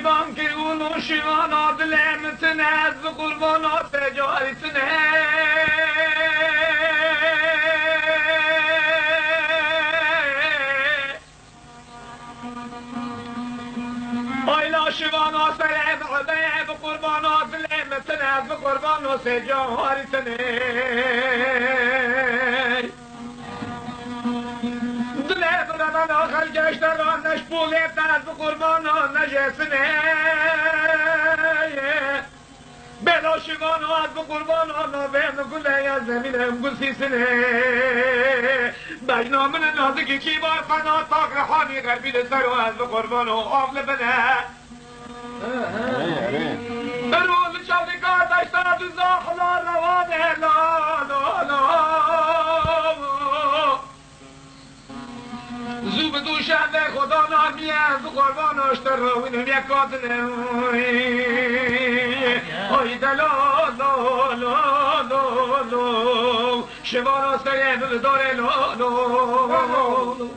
شیبان که اونو شیبان آدلمتن از قربانات جاریتنه آیلا شیبان آسیب عبیب قربانات لمتن از قربانات جاریتنه دلم آخر گشترانش پولیتن از قربانات نجسنه بلا شیبان از قربانات بهم گله یا زمینم گل سیسنه بجنامن نازکی کی بار فنا تاق رحانی قلبی سر و از قربانات آفل بنه روز شبکار داشتن تو زاخلا روانه لا لا لا زوب دوشنده خدا نامی از قرباناش در روینم یک قاتله آی دلا لا لا لا لا شبانا سگه داره لا لا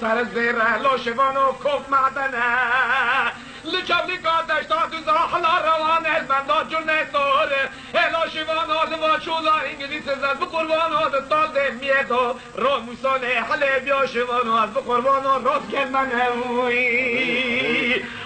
سر زیره لاشوان و کف معدنه لچبلی کاتش تا تو زاحلا روانه بندا جونه دوره لاشوان و چولا انگلیس زد بقربان ها دستال دمیه و رو موسانه حلیب یا شوان از بقربان ها راست گل منه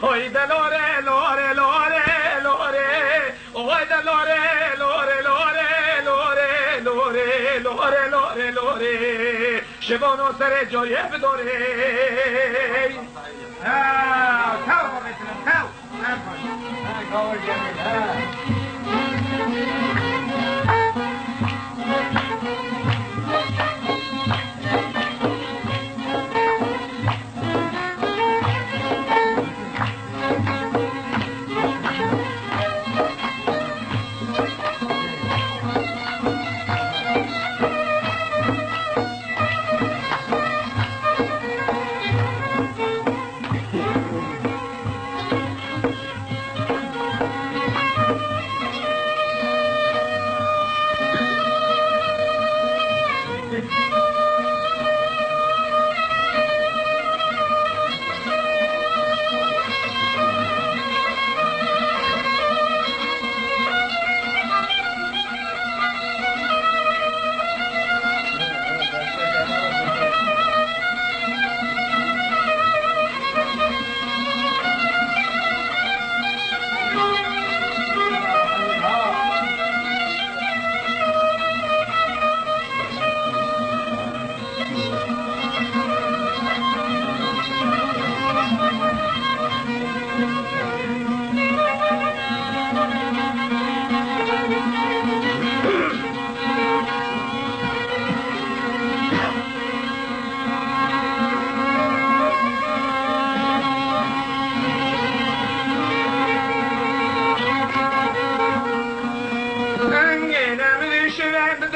اوی دلاره لاره لاره لاره اوی دلاره لاره لاره لاره لاره لاره لاره لاره شبانو سر جایه بداره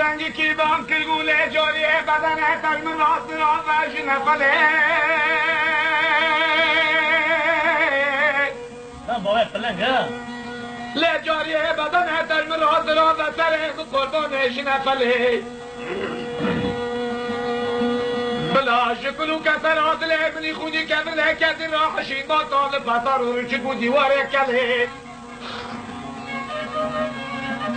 بزنگی کی بام که گوله جاریه بدنه تک من راست را فرش نفله باید پلنگه لجاریه بدنه تک من راست را و سره قربانش نفله بلا شکلو کسرات لیبنی خودی کبله کسی را حشین با طال پسر و چکو دیواره کله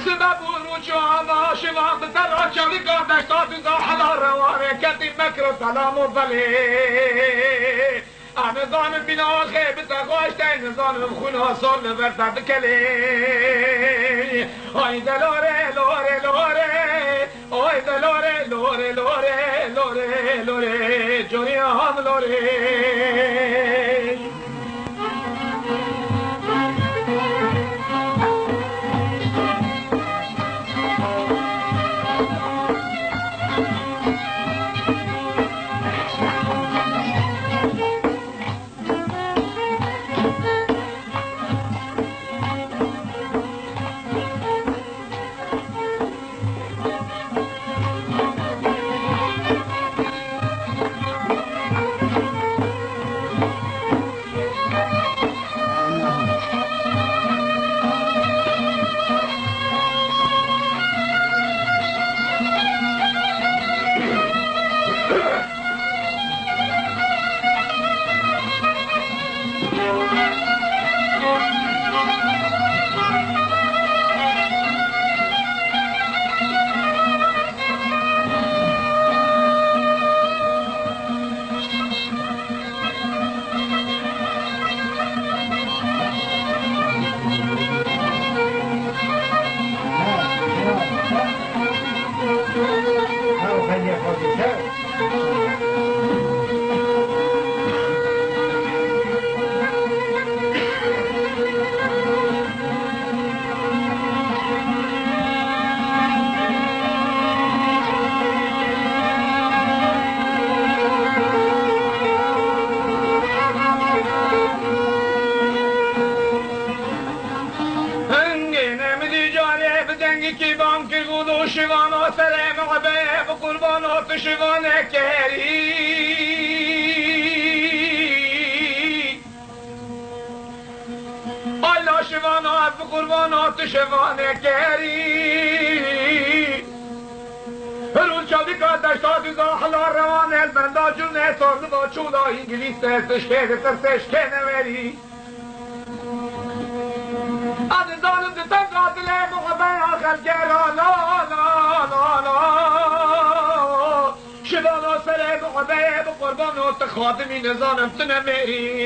سبب روچو آما شوان بسر آچالی کاردش تا تو زاحلا روانه کسی مکر و سلام و بله نظام بنا خیب تقاشتین نظام خونه سال نورد کلی آی دلاره لاره لاره آی دلاره لاره لاره لاره لاره جوری هم لاره شوانه کری آلا شوانات قربانات شوانه کری روز چاوی که دشتاد زاحلا روانه البندا جونه سارده با چولا انگلیس تستش که ترسش که نوری ظالم دستم قاتله مقبل آخر گرا لا لا لا لا شبانا سره مقبل بقربان و خاتمی نظانم تنمیری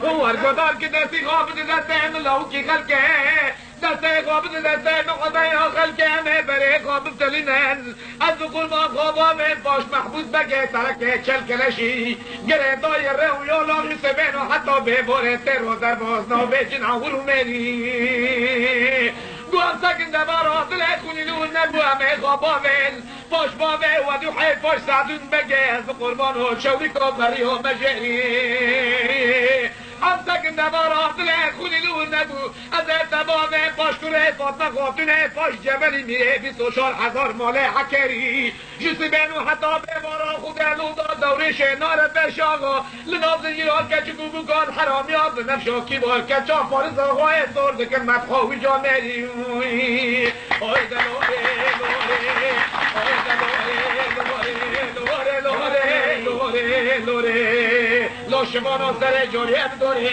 ورگدار که دستی خوابت دسته ملاو کی خلقه دسته خوابت دسته مقبل آخر که همه بره خواب تلینن از قربان خوابا من باش محبوس بگه ترکه چل کلشی گره دایره و یالا سبین و حتی به باره تر و در بازنا به جناورو میری گوام سکن دبارا دل خونی نور نبو همه خوابا من باش بابه و دو حیف باش سعدون بگه از قربان و شوری کابری و مجری هم سکن دبارا دل خونی نور نبو از ارتبامه باش کره فاطمه خاتونه باش جبلی میره 24,000 مال حکری جسی بینو حتی به بارا خود الودا دوره شنار بشاقا لناز ایران که چگو بگان حرامی ها به نفشا کی بار که چا فارز آقای سرد که مدخواهی جا میری آی دلاره لاره آی دلاره لاره لاره لاره لاشبانا سر جوریت داره